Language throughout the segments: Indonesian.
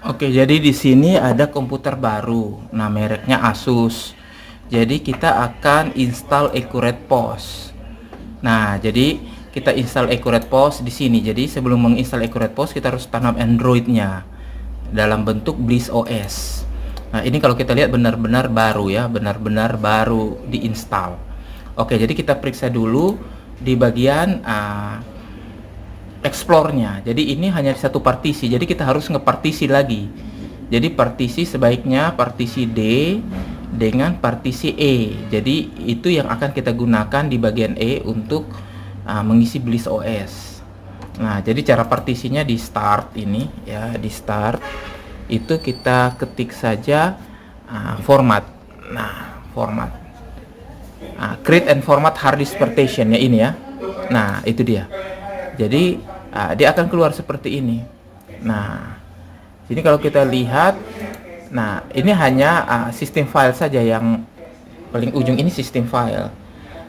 Oke, jadi di sini ada komputer baru. Nah, mereknya Asus. Jadi kita akan install Accurate POS. Nah, jadi kita install Accurate POS di sini. Jadi sebelum menginstal Accurate POS kita harus tanam Android-nya dalam bentuk Bliss OS. Nah, ini kalau kita lihat benar-benar baru ya, benar-benar baru diinstal. Oke, jadi kita periksa dulu di bagian explore-nya. Jadi ini hanya satu partisi, jadi kita harus ngepartisi lagi. Jadi partisi sebaiknya partisi D dengan partisi E. Jadi itu yang akan kita gunakan di bagian E untuk mengisi Bliss OS. Nah, jadi cara partisinya di start ini ya, di start itu kita ketik saja format. Nah, format. Create and format hard disk partition ya, ini ya. Nah, itu dia. Jadi dia akan keluar seperti ini. Nah, ini kalau kita lihat, nah ini hanya sistem file saja yang paling ujung ini sistem file.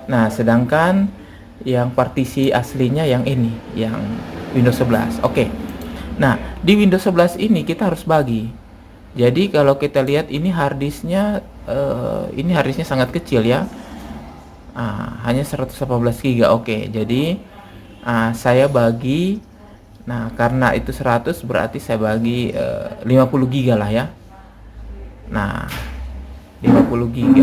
Nah, sedangkan yang partisi aslinya yang ini, yang Windows 11. Oke. Nah, di Windows 11 ini kita harus bagi. Jadi kalau kita lihat ini harddisknya, ini harddisknya sangat kecil ya. Hanya 118 GB. Oke, jadi saya bagi, nah karena itu 100 berarti saya bagi 50 GB lah ya. Nah, 50 GB.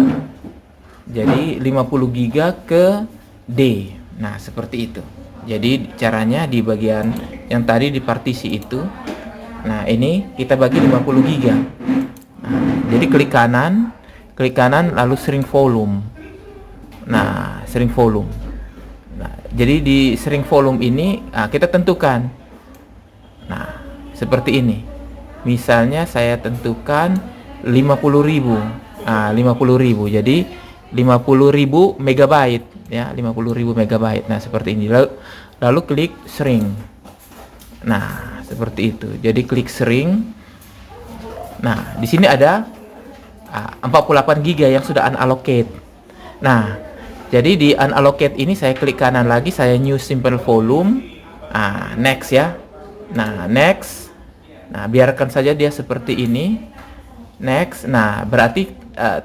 Jadi 50 GB ke D. Nah, seperti itu. Jadi caranya di bagian yang tadi di partisi itu. Nah, ini kita bagi 50 GB. Nah, jadi klik kanan lalu shrink volume. Nah, shrink volume. Nah, jadi di shrink volume ini kita tentukan. Nah, seperti ini. Misalnya saya tentukan 50.000. 50.000. Jadi 50.000 megabyte ya, 50.000 megabyte. Nah, seperti ini. Lalu klik shrink. Nah, seperti itu. Jadi klik shrink. Nah, di sini ada 48 GB yang sudah unallocate. Nah, jadi di unallocate ini saya klik kanan lagi, saya new simple volume. Next ya. Nah, next. Nah, biarkan saja dia seperti ini. Next. Nah, berarti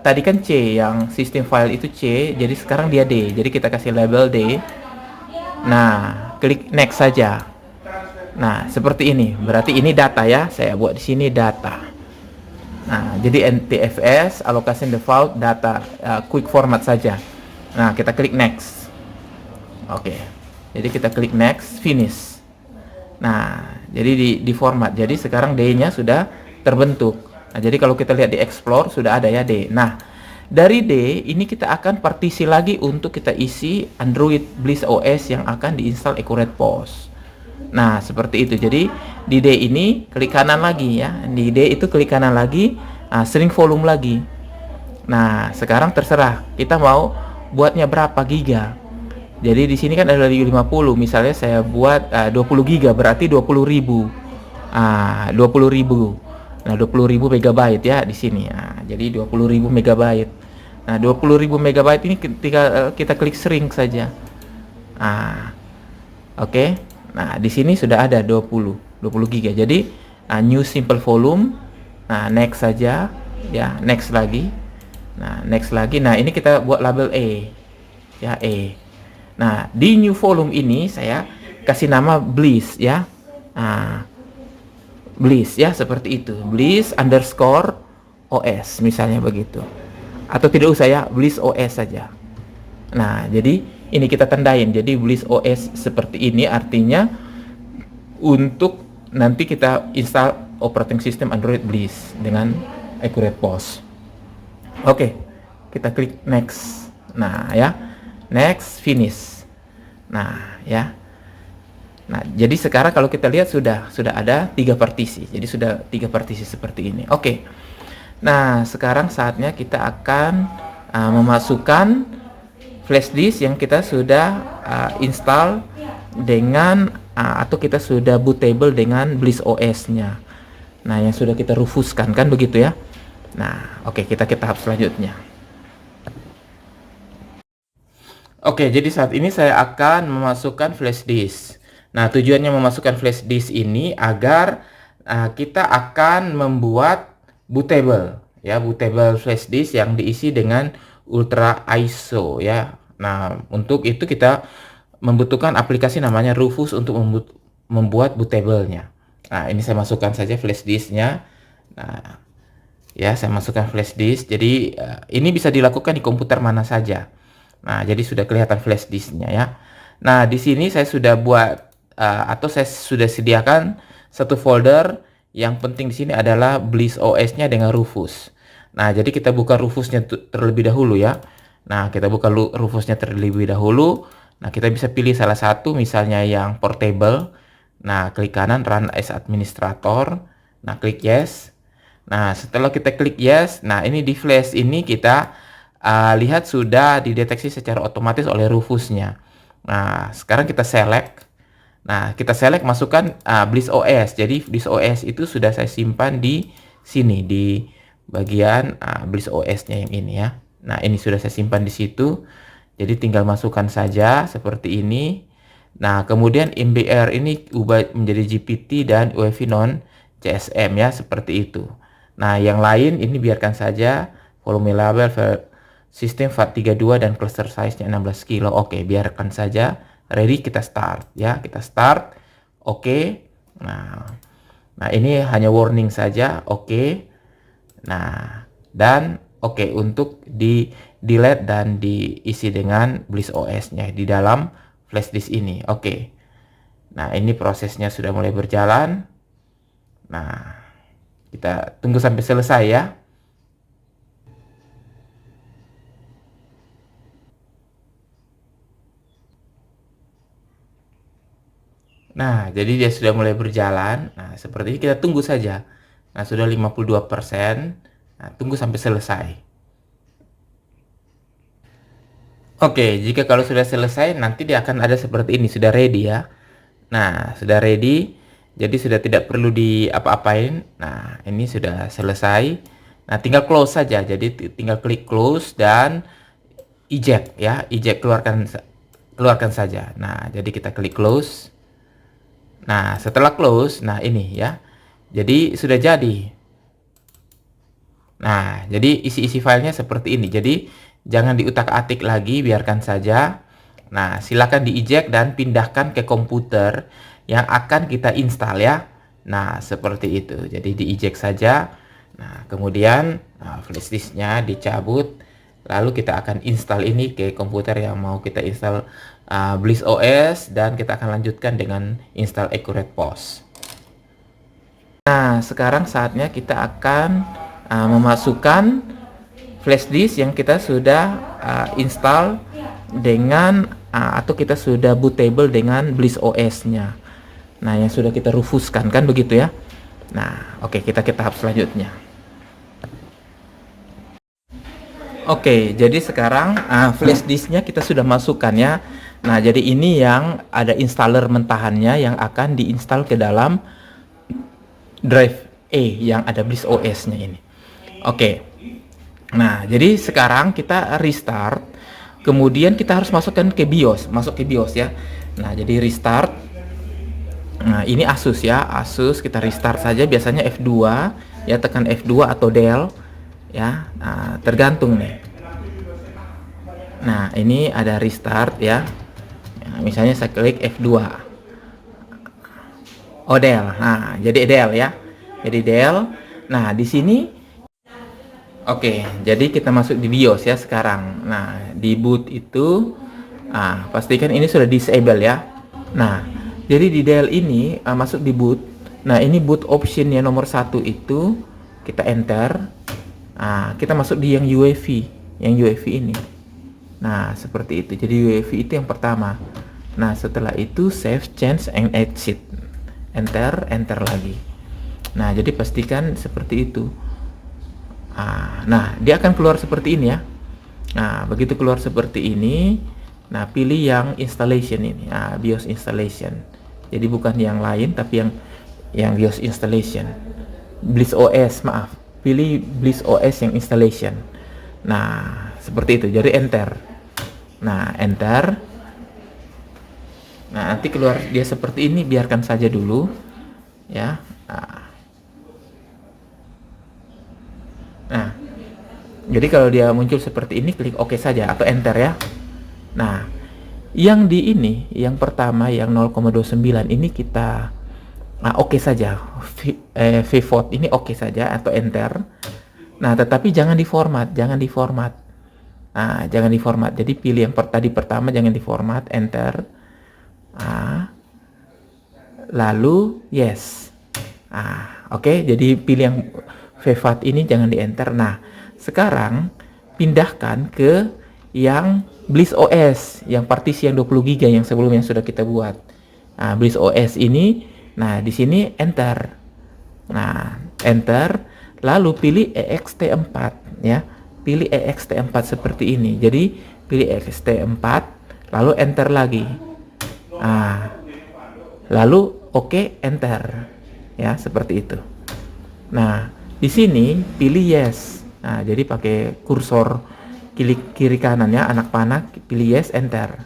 tadi kan C, yang sistem file itu C, jadi sekarang dia D. Jadi kita kasih label D. Nah, klik next saja. Nah, seperti ini. Berarti ini data ya. Saya buat di sini data. Nah, jadi NTFS allocation default data quick format saja. Nah, kita klik next. Oke. Jadi kita klik next, finish. Nah, jadi di format. Jadi sekarang D-nya sudah terbentuk. Nah, jadi kalau kita lihat di explore sudah ada ya D. Nah, dari D ini kita akan partisi lagi untuk kita isi Android Bliss OS yang akan diinstal Accurate POS. Nah, seperti itu. Jadi di D ini klik kanan lagi ya. Di D itu klik kanan lagi, shrink volume lagi. Nah, sekarang terserah kita mau buatnya berapa giga. Jadi di sini kan ada 50. Misalnya saya buat 20 giga, berarti 20.000. 20.000. Nah, 20.000 megabyte ya di sini. Nah, jadi 20.000 megabyte. Nah, 20.000 megabyte ini ketika kita klik shrink saja. Oke. Nah, di sini sudah ada 20 giga. Jadi new simple volume. Nah, next saja ya, next lagi. Nah, next lagi. Nah, ini kita buat label E. Ya, E. Nah, di new volume ini saya kasih nama Bliss ya. Bliss ya, seperti itu. Bliss underscore OS misalnya begitu. Atau tidak usah ya, Bliss OS saja. Nah, jadi ini kita tandain. Jadi Bliss OS seperti ini artinya untuk nanti kita install operating system Android Bliss dengan Accurate POS. Oke, kita klik next. Nah, ya. Next, finish. Nah, ya. Nah, jadi sekarang kalau kita lihat sudah ada 3 partisi. Jadi sudah 3 partisi seperti ini. Oke. Nah, sekarang saatnya kita akan memasukkan flash disk yang kita sudah install dengan atau kita sudah bootable dengan Bliss OS-nya. Nah, yang sudah kita rufuskan kan begitu ya. Nah, oke, kita ke tahap selanjutnya. Oke, jadi saat ini saya akan memasukkan flash disk. Nah, tujuannya memasukkan flash disk ini agar kita akan membuat bootable ya, bootable flash disk yang diisi dengan Ultra ISO ya. Nah, untuk itu kita membutuhkan aplikasi namanya Rufus untuk membuat bootable-nya. Nah, ini saya masukkan saja flash disknya. Nah, ya, saya masukkan flash disk. Jadi ini bisa dilakukan di komputer mana saja. Nah, jadi sudah kelihatan flash disknya ya. Nah, di sini saya sudah buat atau saya sudah sediakan satu folder. Yang penting di sini adalah Bliss OS-nya dengan Rufus. Nah, jadi kita buka Rufusnya terlebih dahulu ya. Nah, kita buka Rufusnya terlebih dahulu. Nah, kita bisa pilih salah satu, misalnya yang portable. Nah, klik kanan Run as Administrator. Nah, klik Yes. Nah, setelah kita klik Yes, nah ini di flash ini kita lihat sudah dideteksi secara otomatis oleh Rufusnya. Nah, sekarang kita select. Nah, kita select masukkan Bliss OS. Jadi Bliss OS itu sudah saya simpan di sini di bagian Bliss OS-nya yang ini ya. Nah, ini sudah saya simpan di situ. Jadi tinggal masukkan saja seperti ini. Nah, kemudian MBR ini ubah menjadi GPT dan UEFI non CSM ya, seperti itu. Nah, yang lain ini biarkan saja, volume label, sistem FAT32 dan cluster size-nya 16 kilo. Oke, biarkan saja. Ready, kita start ya, kita start. Oke. Nah, ini hanya warning saja. Oke. Nah, dan oke untuk di delete dan diisi dengan Bliss OS-nya di dalam flash disk ini. Oke. Nah, ini prosesnya sudah mulai berjalan. Nah, kita tunggu sampai selesai ya. Nah, jadi dia sudah mulai berjalan. Nah, seperti ini kita tunggu saja. Nah, sudah 52%. Nah, tunggu sampai selesai. Oke, jika kalau sudah selesai, nanti dia akan ada seperti ini, sudah ready ya. Nah, sudah ready. Jadi sudah tidak perlu diapa-apain. Nah, ini sudah selesai. Nah, tinggal close saja. Jadi tinggal klik close dan eject ya. Eject, keluarkan saja. Nah, jadi kita klik close. Nah, setelah close, nah ini ya. Jadi sudah jadi. Nah, jadi isi-isi filenya seperti ini. Jadi jangan diutak-atik lagi, biarkan saja. Nah, silakan di-eject dan pindahkan ke komputer yang akan kita install ya. Nah, seperti itu. Jadi di-eject saja. Nah, kemudian flash disknya dicabut. Lalu kita akan install ini ke komputer yang mau kita install Bliss OS, dan kita akan lanjutkan dengan install Accurate POS. Nah, sekarang saatnya kita akan memasukkan flash disk yang kita sudah install dengan atau kita sudah bootable dengan Bliss OS-nya. Nah, yang sudah kita rufuskan kan begitu ya. Nah, oke, kita ke tahap selanjutnya. Oke, jadi sekarang flash disknya kita sudah masukkan ya. Nah, jadi ini yang ada installer mentahannya yang akan diinstal ke dalam drive E yang ada Bliss OS-nya ini. Oke. Nah, jadi sekarang kita restart. Kemudian kita harus masuk ke BIOS ya. Nah, jadi restart. Nah, ini Asus ya, Asus, kita restart saja. Biasanya F2 ya, tekan F2 atau Del ya. Nah, tergantung nih. Nah, ini ada restart ya. Nah, misalnya saya klik F2. Oh, Del. Nah, jadi Del ya. Jadi Del. Nah, di sini oke, jadi kita masuk di BIOS ya sekarang. Nah, di boot itu pastikan ini sudah disable ya. Nah, jadi di Del ini masuk di boot. Nah, ini boot option ya, nomor 1 itu kita enter. Nah, kita masuk di yang UEFI ini. Nah, seperti itu. Jadi UEFI itu yang pertama. Nah, setelah itu save, change, and exit. Enter lagi. Nah, jadi pastikan seperti itu. Nah, dia akan keluar seperti ini ya. Nah, begitu keluar seperti ini, nah pilih yang installation ini, BIOS installation. Jadi bukan yang lain, tapi yang BIOS installation. Bliss OS, maaf. Pilih Bliss OS yang installation. Nah, seperti itu. Jadi enter. Nah, enter. Nah, nanti keluar dia seperti ini, biarkan saja dulu ya. Nah, jadi kalau dia muncul seperti ini, klik OK saja atau enter ya. Nah, yang di ini, yang pertama yang 0,29 ini kita OK saja. VVOT ini OK saja atau enter. Nah, tetapi jangan diformat, jangan diformat. Nah, jangan diformat. Jadi pilih yang tadi pertama, jangan diformat, enter. Nah, lalu yes. Oke, jadi pilih yang VVOT ini jangan di enter. Nah, sekarang pindahkan ke yang Bliss OS, yang partisi yang 20 GB yang sebelumnya sudah kita buat. Nah, Bliss OS ini, nah di sini enter. Nah, enter, lalu pilih ext4 ya. Pilih ext4 seperti ini. Jadi pilih ext4, lalu enter lagi. Nah, lalu OK, enter. Ya, seperti itu. Nah, di sini pilih yes. Nah, jadi pakai kursor kiri kanan ya, anak panah, pilih yes, enter.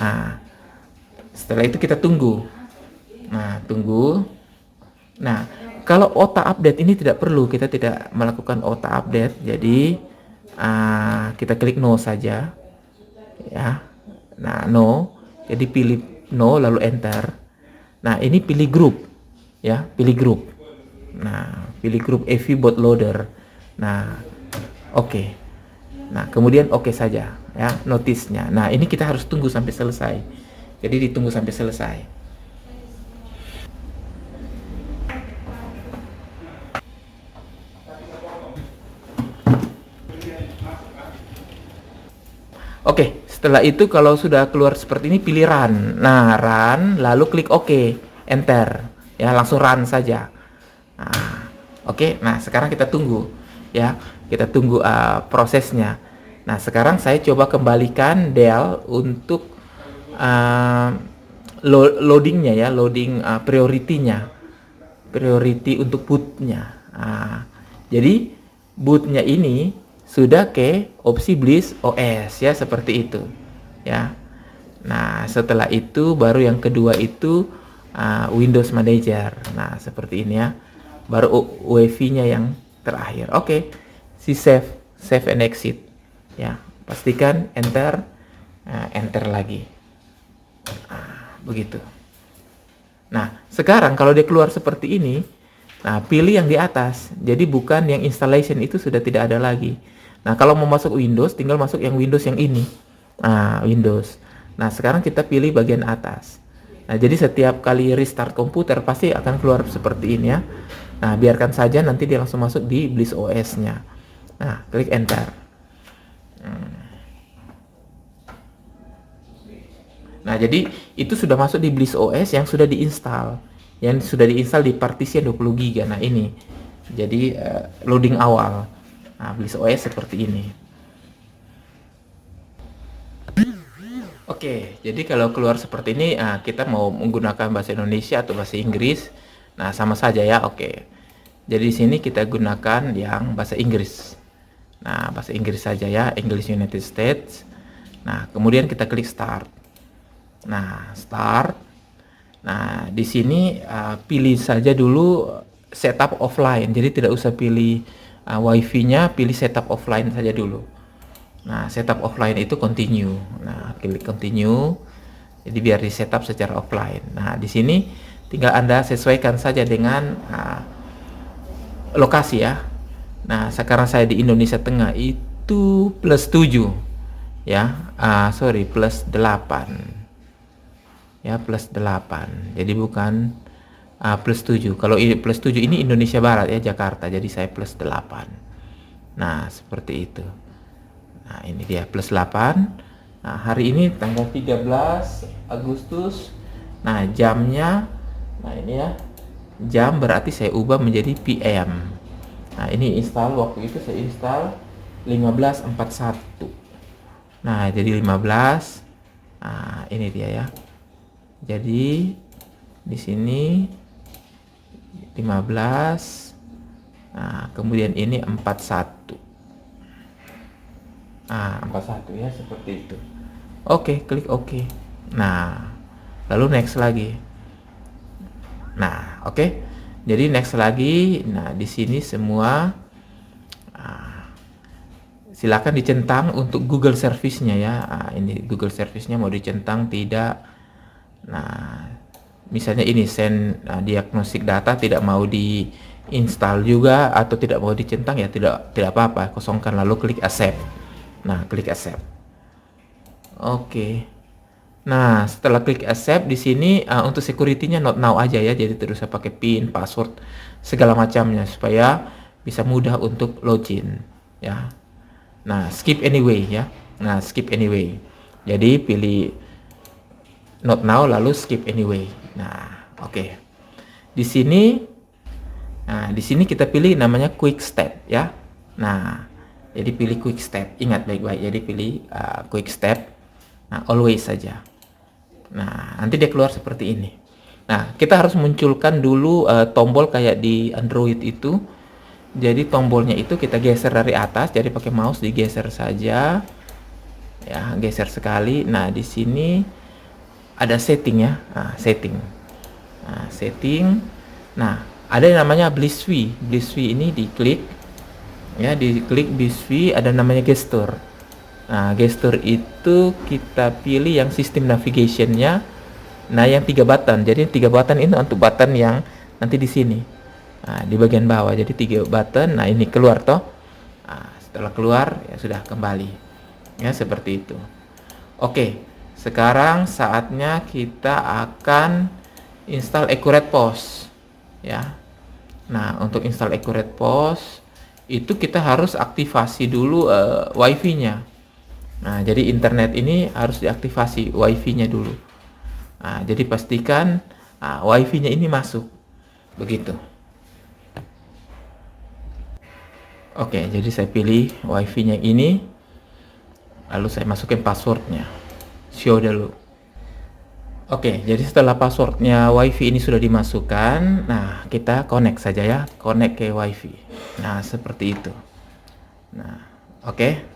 Nah, setelah itu kita tunggu. Nah, tunggu. Nah, kalau OTA update ini tidak perlu, kita tidak melakukan OTA update. Jadi kita klik no saja. Ya. Nah, no. Jadi pilih no lalu enter. Nah, ini pilih grup. Ya, pilih grup. Nah, pilih grup AV bootloader. Nah, oke. Nah, kemudian oke saja ya, notice-nya. Nah, ini kita harus tunggu sampai selesai. Jadi ditunggu sampai selesai. Oke, setelah itu kalau sudah keluar seperti ini pilih run. Nah, run lalu klik OK, enter. Ya, langsung run saja. Nah, oke. Nah, sekarang kita tunggu ya. Kita tunggu prosesnya. Nah, sekarang saya coba kembalikan Dell untuk loadingnya ya, loading priority-nya. Priority untuk bootnya. Jadi bootnya ini sudah ke opsi Bliss OS ya, seperti itu ya. Nah, setelah itu baru yang kedua itu Windows Manager. Nah, seperti ini ya. Baru UEFI-nya yang terakhir. Oke. Si save and exit. Ya, pastikan enter, enter lagi. Begitu. Nah, sekarang kalau dia keluar seperti ini, nah pilih yang di atas. Jadi bukan yang installation, itu sudah tidak ada lagi. Nah, kalau mau masuk Windows, tinggal masuk yang Windows yang ini. Nah, Windows. Nah, sekarang kita pilih bagian atas. Nah, jadi setiap kali restart komputer pasti akan keluar seperti ini ya. Nah, biarkan saja, nanti dia langsung masuk di Bliss OS-nya. Nah, klik enter. Nah, jadi itu sudah masuk di Bliss OS yang sudah diinstal. Yang sudah diinstal di partisi 20 GB. Nah, ini. Jadi loading awal. Nah, Bliss OS seperti ini. Oke, jadi kalau keluar seperti ini, kita mau menggunakan bahasa Indonesia atau bahasa Inggris. Nah, sama saja ya, oke. Jadi di sini kita gunakan yang bahasa Inggris. Nah, bahasa Inggris saja ya, English United States. Nah, kemudian kita klik start. Nah, start. Nah, di sini pilih saja dulu setup offline. Jadi tidak usah pilih WiFi-nya, pilih setup offline saja dulu. Nah, setup offline itu continue. Nah, klik continue. Jadi biar di setup secara offline. Nah, di sini tinggal Anda sesuaikan saja dengan lokasi ya. Nah, sekarang saya di Indonesia Tengah itu +7 ya. Sorry, +8. Ya, +8. Jadi bukan +7. Kalau ini +7 ini Indonesia Barat ya, Jakarta. Jadi saya +8. Nah, seperti itu. Nah, ini dia +8. Nah, hari ini tanggal 13 Agustus. Nah, jamnya, nah ini ya, jam berarti saya ubah menjadi PM. Nah, ini install, waktu itu saya install 15.41. Nah, jadi 15. Nah, ini dia ya. Jadi di sini 15. Nah, kemudian ini 41. 41 ya, seperti itu. Oke, klik OK. Nah, lalu next lagi. Nah, oke. Jadi next lagi. Nah, di sini semua silakan dicentang untuk Google Service-nya ya. Nah, ini Google Service-nya mau dicentang tidak. Nah, misalnya ini send diagnostik data tidak mau diinstal juga atau tidak mau dicentang ya tidak apa-apa, kosongkan lalu klik accept. Nah, klik accept. Oke. Nah, setelah klik accept di sini untuk security-nya not now aja ya. Jadi terus saya pakai PIN, password, segala macamnya supaya bisa mudah untuk login ya. Nah, skip anyway ya. Nah, skip anyway. Jadi pilih not now lalu skip anyway. Nah, oke. Di sini kita pilih namanya quick step ya. Nah, jadi pilih quick step. Ingat baik-baik. Jadi pilih quick step. Nah, always saja. Nah, nanti dia keluar seperti ini. Nah, kita harus munculkan dulu tombol kayak di Android itu. Jadi tombolnya itu kita geser dari atas, jadi pakai mouse digeser saja. Ya, geser sekali. Nah, di sini ada setting ya. Nah, setting. Nah, setting. Nah, ada yang namanya BlizzSWI. BlizzSWI ini diklik. Ya, diklik BlizzSWI ada namanya gesture. Nah, gesture itu kita pilih yang sistem navigation-nya. Nah, yang 3 button. Jadi 3 button ini untuk button yang nanti di sini. Nah, di bagian bawah. Jadi 3 button. Nah, ini keluar toh. Nah, setelah keluar ya sudah kembali. Ya, seperti itu. Oke. Sekarang saatnya kita akan install AccuratePOS. Ya. Nah, untuk install AccuratePOS itu kita harus aktivasi dulu WiFi-nya. Nah, jadi internet ini harus diaktifasi WiFi-nya dulu. Nah, jadi pastikan WiFi-nya ini masuk. Begitu. Oke, jadi saya pilih WiFi-nya ini. Lalu saya masukin passwordnya. Show dulu. Oke, jadi setelah passwordnya WiFi ini sudah dimasukkan, nah kita connect saja ya. Connect ke WiFi. Nah, seperti itu. Nah, oke.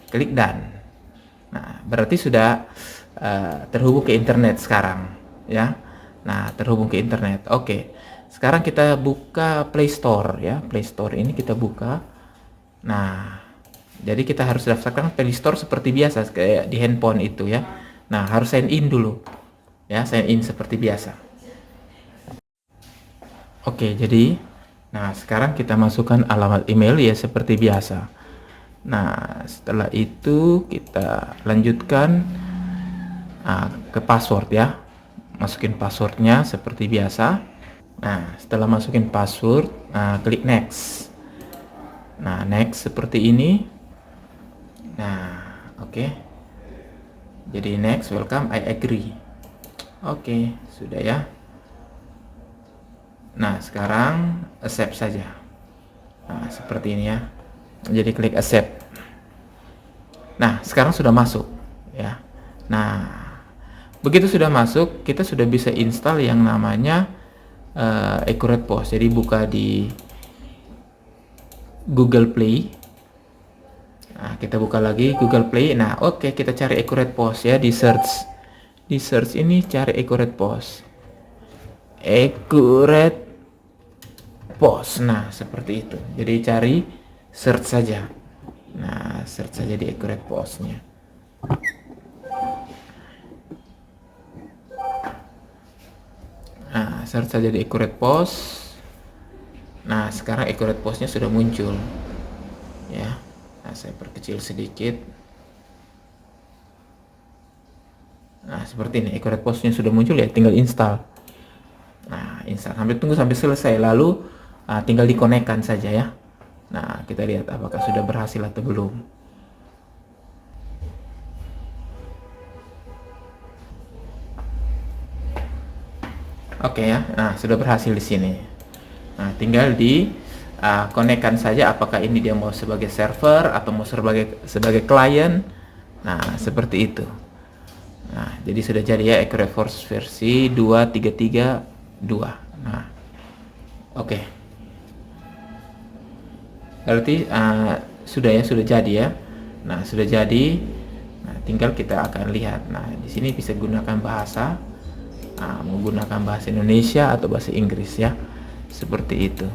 Klik done. Nah, berarti sudah terhubung ke internet sekarang ya. Nah, terhubung ke internet. Oke. Sekarang kita buka Play Store ya. Play Store ini kita buka. Nah, jadi kita harus daftarkan Play Store seperti biasa kayak di handphone itu ya. Nah, harus sign in dulu. Ya, sign in seperti biasa. Oke, jadi sekarang kita masukkan alamat email ya seperti biasa. Nah, setelah itu kita lanjutkan ke password ya. Masukin passwordnya seperti biasa. Nah, setelah masukin password, klik next. Nah, next seperti ini. Nah, oke. Jadi next, welcome, I agree. Oke, sudah ya. Nah, sekarang accept saja. Nah, seperti ini ya. Jadi klik accept. Nah, sekarang sudah masuk ya. Nah, begitu sudah masuk, kita sudah bisa install yang namanya AccuratePOS. Jadi buka di Google Play. Nah, kita buka lagi Google Play. Nah, oke, kita cari AccuratePOS ya di search. Di search ini cari AccuratePOS. AccuratePOS. Nah, seperti itu. Jadi cari search saja. Nah, search saja di AccuratePOS-nya. Nah, search saja di AccuratePOS. Nah, sekarang AccuratePOS-nya sudah muncul. Ya. Nah, saya perkecil sedikit. Nah, seperti ini AccuratePOS-nya sudah muncul ya, tinggal install. Nah, install tunggu sampai selesai lalu tinggal dikonekkan saja ya. Nah, kita lihat apakah sudah berhasil atau belum. Oke ya, nah sudah berhasil di sini. Nah, tinggal di konekkan saja apakah ini dia mau sebagai server atau mau sebagai klien. Nah, seperti itu. Nah, jadi sudah jadi ya AccuratePOS versi 2.3.3.2. Nah, oke. Berarti sudah jadi ya. Nah, sudah jadi. Nah, tinggal kita akan lihat. Nah, di sini bisa gunakan bahasa, menggunakan bahasa Indonesia atau bahasa Inggris ya. Seperti itu.